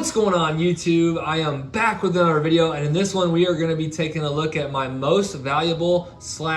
What's going on, YouTube? I am back with another video, and in this one we are going to be taking a look at my most valuable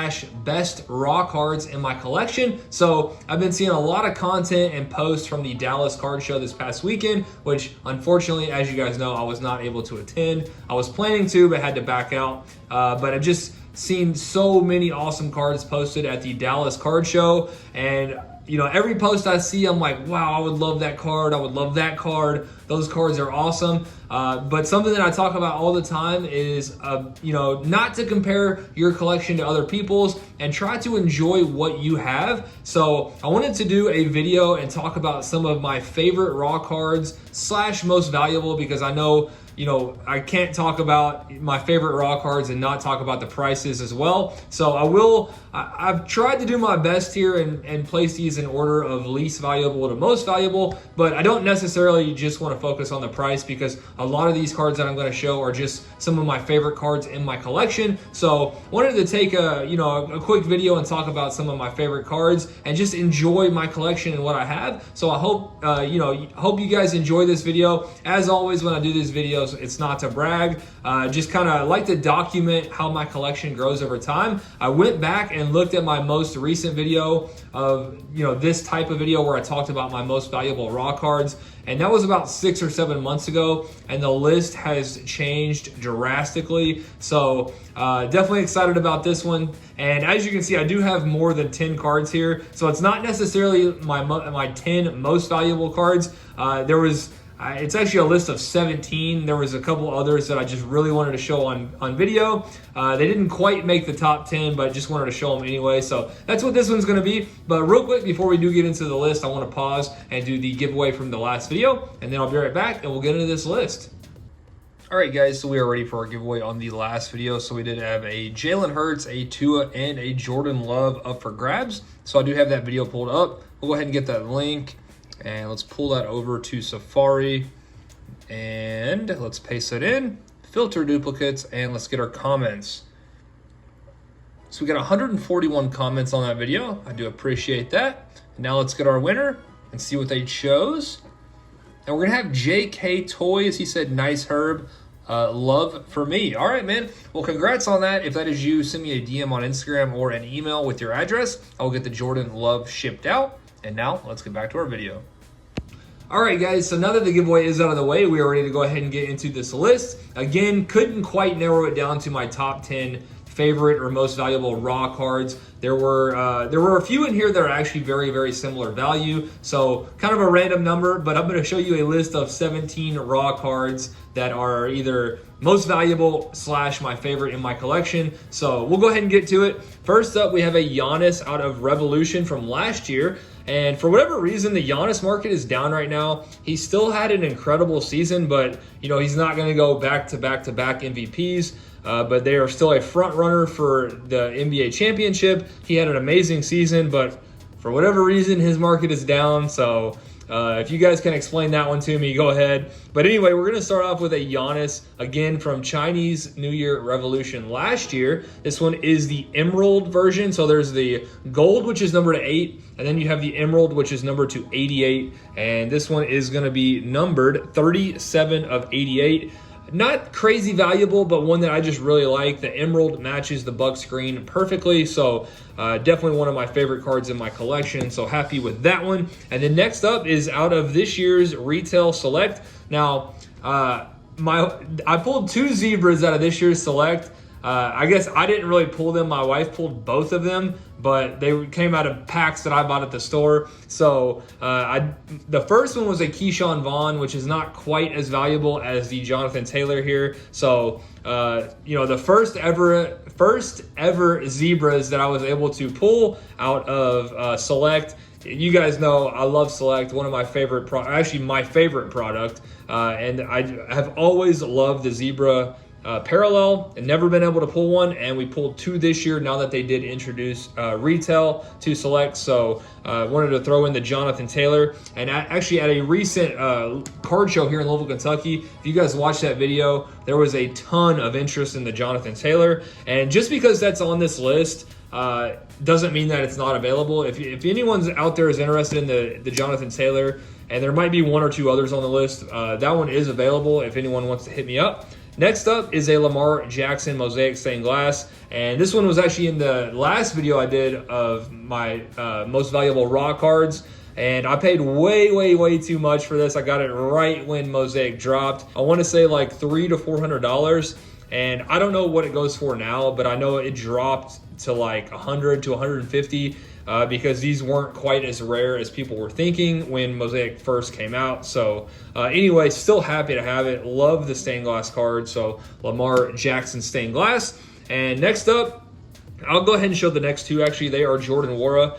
/ best raw cards in my collection. So I've been seeing a lot of content and posts from the Dallas card show this past weekend, which unfortunately, as you guys know, I was not able to attend. I was planning to, but had to back out. But I've just seen so many awesome cards posted at the Dallas card show, and you know, every post I see, I'm like, wow, I would love that card. I would love that card. Those cards are awesome. But something that I talk about all the time is, you know, not to compare your collection to other people's and try to enjoy what you have. So I wanted to do a video and talk about some of my favorite raw cards / most valuable, because I know, you know, I can't talk about my favorite raw cards and not talk about the prices as well. So I've tried to do my best here and place these in order of least valuable to most valuable, but I don't necessarily just want to focus on the price, because a lot of these cards that I'm going to show are just some of my favorite cards in my collection. So wanted to take a quick video and talk about some of my favorite cards and just enjoy my collection and what I have. So I hope hope you guys enjoy this video. As always, when I do these videos, it's not to brag, just kind of like to document how my collection grows over time. I went back and looked at my most recent video of, you know, this type of video where I talked about my most valuable raw cards, and that was about 6 or 7 months ago, and the list has changed drastically. So definitely excited about this one. And as you can see, I do have more than 10 cards here, so it's not necessarily my 10 most valuable cards. It's actually a list of 17. There was a couple others that I just really wanted to show on video. They didn't quite make the top 10, but just wanted to show them anyway. So that's what this one's going to be. But real quick, before we do get into the list, I want to pause and do the giveaway from the last video, and then I'll be right back and we'll get into this list. All right, guys, so we are ready for our giveaway on the last video. So we did have a Jalen Hurts, a Tua, and a Jordan Love up for grabs. So I do have that video pulled up. We'll go ahead and get that link. And let's pull that over to Safari, and let's paste it in, filter duplicates, and let's get our comments. So we got 141 comments on that video. I do appreciate that. Now let's get our winner and see what they chose. And we're gonna have JK Toys. He said, nice Herb, love for me. All right, man. Well, congrats on that. If that is you, send me a DM on Instagram or an email with your address. I'll get the Jordan Love shipped out. And now let's get back to our video. All right, guys, so now that the giveaway is out of the way, we are ready to go ahead and get into this list. Again, couldn't quite narrow it down to my top 10 favorite or most valuable raw cards. There were a few in here that are actually very, very similar value. So kind of a random number, but I'm going to show you a list of 17 raw cards that are either most valuable / my favorite in my collection. So we'll go ahead and get to it. First up, we have a Giannis out of Revolution from last year. And for whatever reason, the Giannis market is down right now. He still had an incredible season, but you know, he's not going to go back to back MVPs. But they are still a front runner for the NBA championship. He had an amazing season, but for whatever reason, his market is down. So if you guys can explain that one to me, go ahead. But anyway, we're going to start off with a Giannis, again from Chinese New Year Revolution last year. This one is the Emerald version. So there's the Gold, which is numbered to 8, and then you have the Emerald, which is numbered to 88. And this one is going to be numbered 37 of 88. Not crazy valuable, but one that I just really like. The Emerald matches the Bucks green perfectly, so definitely one of my favorite cards in my collection, so happy with that one. And then next up is out of this year's Retail Select. Now, I pulled 2 Zebras out of this year's Select. I guess I didn't really pull them. My wife pulled both of them, but they came out of packs that I bought at the store. So the first one was a Keyshawn Vaughn, which is not quite as valuable as the Jonathan Taylor here. So you know, the first ever Zebras that I was able to pull out of Select. You guys know I love Select, one of my favorite actually my favorite product, and I have always loved the Zebra parallel and never been able to pull one, and we pulled 2 this year now that they did introduce retail to Select. So wanted to throw in the Jonathan Taylor. And actually at a recent card show here in Louisville, Kentucky, if you guys watched that video, there was a ton of interest in the Jonathan Taylor. And just because that's on this list doesn't mean that it's not available. If anyone's out there is interested in the Jonathan Taylor, and there might be one or two others on the list. That one is available if anyone wants to hit me up. Next up is a Lamar Jackson Mosaic Stained Glass, and this one was actually in the last video I did of my most valuable raw cards, and I paid way too much for this. I got it right when Mosaic dropped. I want to say like $300 to $400, and I don't know what it goes for now, but I know it dropped to like 100 to 150 because these weren't quite as rare as people were thinking when Mosaic first came out. So anyway, still happy to have it. Love the stained glass card. So Lamar Jackson Stained Glass. And next up, I'll go ahead and show the next two. Actually, they are Jordan Nwora.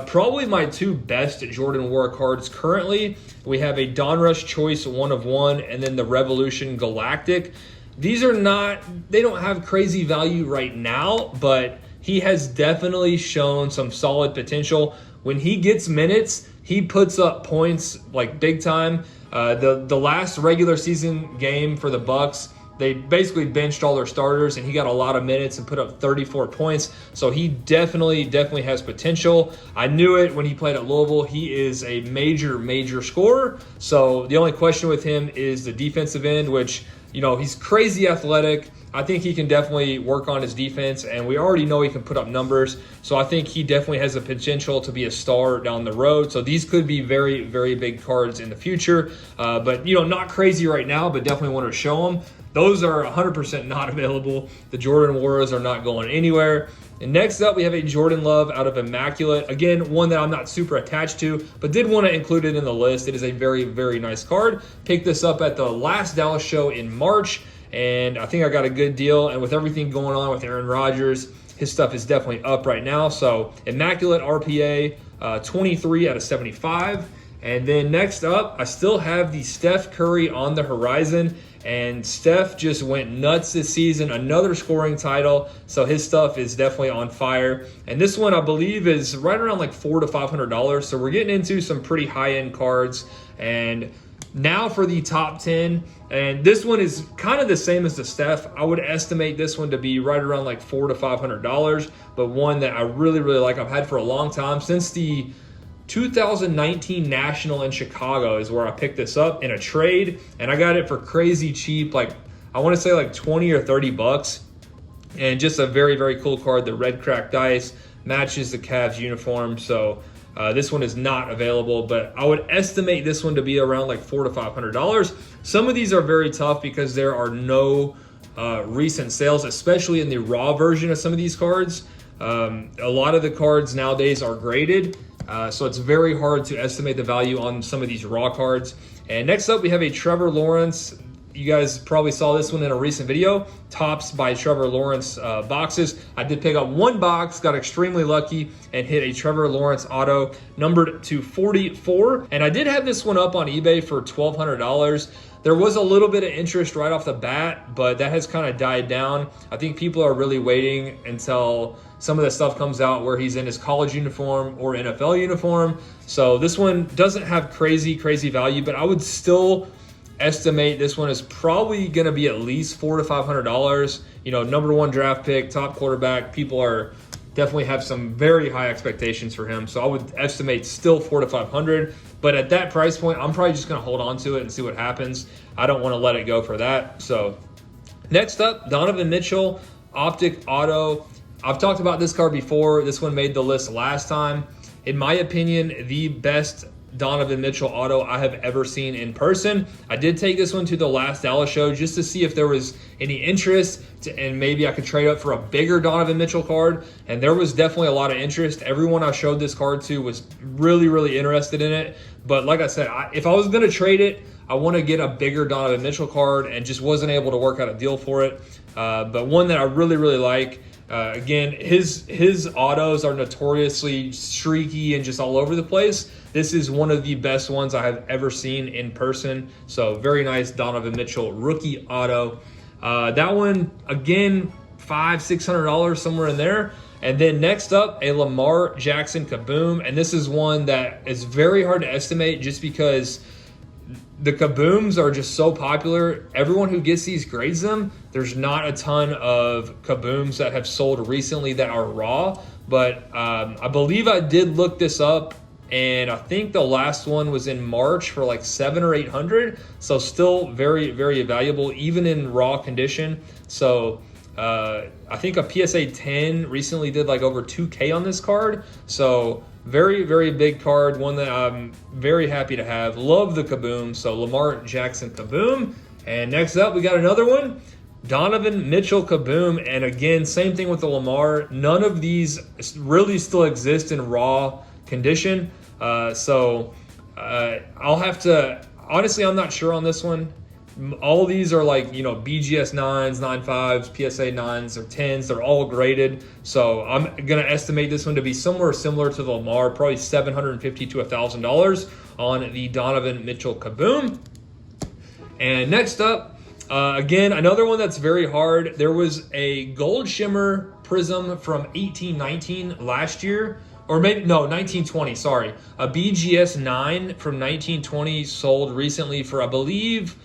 Probably my two best Jordan Nwora cards currently. We have a Donruss Choice 1 of 1 and then the Revolution Galactic. These are not, they don't have crazy value right now, but he has definitely shown some solid potential. When he gets minutes, he puts up points like big time. The last regular season game for the Bucks, they basically benched all their starters, and he got a lot of minutes and put up 34 points. So he definitely has potential. I knew it when he played at Louisville. He is a major scorer. So the only question with him is the defensive end, which, you know, he's crazy athletic. I think he can definitely work on his defense, and we already know he can put up numbers. So I think he definitely has the potential to be a star down the road. So these could be very big cards in the future. But, you know, not crazy right now, but definitely want to show them. Those are 100% not available. The Jordan Nworas are not going anywhere. And next up, we have a Jordan Love out of Immaculate. Again, one that I'm not super attached to, but did want to include it in the list. It is a very nice card. Picked this up at the last Dallas show in March, and I think I got a good deal. And with everything going on with Aaron Rodgers, his stuff is definitely up right now. So Immaculate RPA, 23 out of 75. And then next up, I still have the Steph Curry on the horizon. And Steph just went nuts this season, another scoring title. So his stuff is definitely on fire. And this one, I believe, is right around like $400 to $500. So we're getting into some pretty high-end cards. And now for the top 10. And this one is kind of the same as the Steph. I would estimate this one to be right around like $400 to $500. But one that I really like, I've had for a long time. Since the 2019 National in Chicago is where I picked this up in a trade, and I got it for crazy cheap, like I want to say like 20 or 30 bucks. And just a very cool card. The red cracked dice matches the Cavs uniform. So this one is not available, but I would estimate this one to be around like $400 to $500. Some of these are very tough because there are no recent sales, especially in the raw version of some of these cards. A lot of the cards nowadays are graded. So it's very hard to estimate the value on some of these raw cards. And next up, we have a Trevor Lawrence. You guys probably saw this one in a recent video. Tops by Trevor Lawrence boxes. I did pick up one box, got extremely lucky, and hit a Trevor Lawrence auto numbered to 44. And I did have this one up on eBay for $1,200. There was a little bit of interest right off the bat, but that has kind of died down. I think people are really waiting until some of the stuff comes out where he's in his college uniform or NFL uniform. So this one doesn't have crazy value, but I would still estimate this one is probably going to be at least $400 to $500. You know, number one draft pick, top quarterback. People are definitely have some very high expectations for him. So I would estimate still $400 to $500. But at that price point, I'm probably just going to hold on to it and see what happens. I don't want to let it go for that. So next up, Donovan Mitchell, Optic Auto. I've talked about this card before. This one made the list last time. In my opinion, the best Donovan Mitchell auto I have ever seen in person. I did take this one to the last Dallas show just to see if there was any interest and maybe I could trade up for a bigger Donovan Mitchell card. And there was definitely a lot of interest. Everyone I showed this card to was really interested in it. But like I said, if I was going to trade it, I want to get a bigger Donovan Mitchell card and just wasn't able to work out a deal for it. But one that I really like. Again, his autos are notoriously streaky and just all over the place. This is one of the best ones I have ever seen in person. So very nice Donovan Mitchell rookie auto. That one, again, $500-$600, somewhere in there. And then next up, a Lamar Jackson Kaboom. And this is one that is very hard to estimate just because the Kabooms are just so popular. Everyone who gets these grades them. There's not a ton of Kabooms that have sold recently that are raw. But I believe I did look this up and I think the last one was in March for like 700 or 800. So still very, very valuable, even in raw condition. So I think a PSA 10 recently did like over 2K on this card. So very, very big card, one that I'm very happy to have. Love the Kaboom. So Lamar Jackson Kaboom. And next up, we got another one, Donovan Mitchell Kaboom. And again, same thing with the Lamar. None of these really still exist in raw condition. So I'll have to, honestly, I'm not sure on this one. All these are like, you know, BGS 9s, 9.5s, PSA 9s or 10s. They're all graded. So I'm going to estimate this one to be somewhere similar to the Lamar, probably $750 to $1,000 on the Donovan Mitchell Kaboom. And next up, again, another one that's very hard. There was a gold shimmer prism from 1819 last year. Or maybe, no, 1920, sorry. A BGS 9 from 1920 sold recently for, I believe,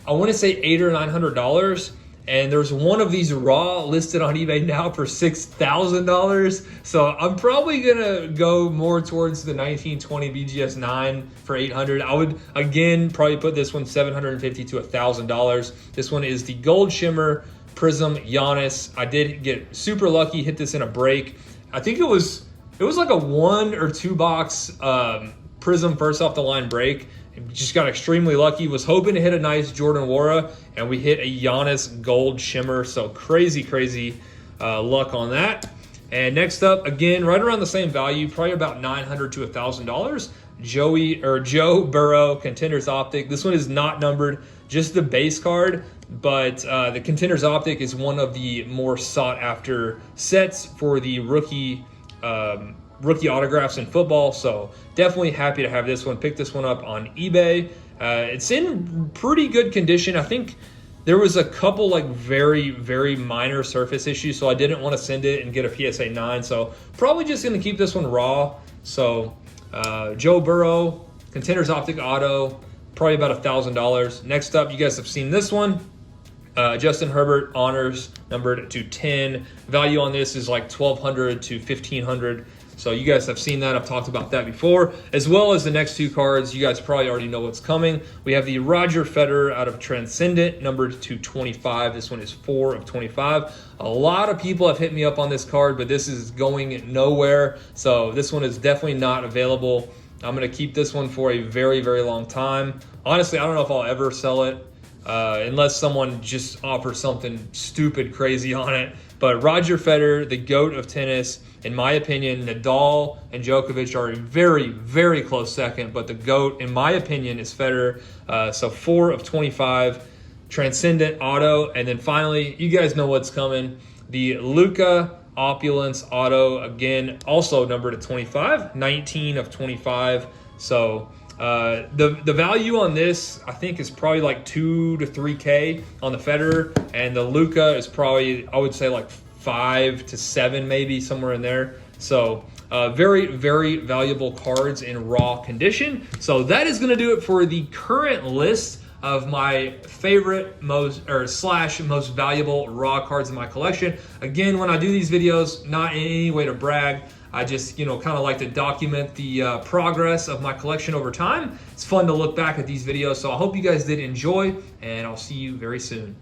I want to say $800 or $900. And there's one of these raw listed on eBay now for $6,000. So I'm probably going to go more towards the 1920 BGS 9 for $800. I would, again, probably put this one $750 to $1,000. This one is the Gold Shimmer Prism Giannis. I did get super lucky, hit this in a break. I think it was like a 1 or 2 box Prism first off the line break. Just got extremely lucky. Was hoping to hit a nice Jordan Wara, and we hit a Giannis Gold Shimmer. So crazy luck on that. And next up, again, right around the same value, probably about $900 to $1,000. Joe Burrow Contenders Optic. This one is not numbered, just the base card. But the Contenders Optic is one of the more sought after sets for the rookie autographs in football. So definitely happy to have this one. Pick this one up on eBay. It's in pretty good condition. I think there was a couple like very, very minor surface issues, so I didn't want to send it and get a PSA 9. So probably just going to keep this one raw. So Joe Burrow, Contenders Optic Auto, probably about $1,000. Next up, you guys have seen this one. Justin Herbert Honors, numbered to 10. Value on this is like $1,200 to $1,500. So you guys have seen that. I've talked about that before, as well as the next two cards. You guys probably already know what's coming. We have the Roger Federer out of Transcendent, numbered to 25. This one is 4 of 25. A lot of people have hit me up on this card, but this is going nowhere. So this one is definitely not available. I'm going to keep this one for a very, very long time. Honestly, I don't know if I'll ever sell it. Unless someone just offers something stupid crazy on it. But Roger Federer, the GOAT of tennis, in my opinion, Nadal and Djokovic are a very, very close second. But the GOAT, in my opinion, is Federer. So 4 of 25, Transcendent Auto. And then finally, you guys know what's coming. The Luka Opulence Auto, again, also numbered at 25, 19 of 25. So the value on this, I think, is probably like 2 to 3K on the Federer, and the Luka is probably, I would say, like 5 to 7, maybe somewhere in there. So very, very valuable cards in raw condition. So that is going to do it for the current list of my favorite most valuable raw cards in my collection. Again, when I do these videos, not in any way to brag, I just, kind of like to document the progress of my collection over time. It's fun to look back at these videos, so I hope you guys did enjoy, and I'll see you very soon.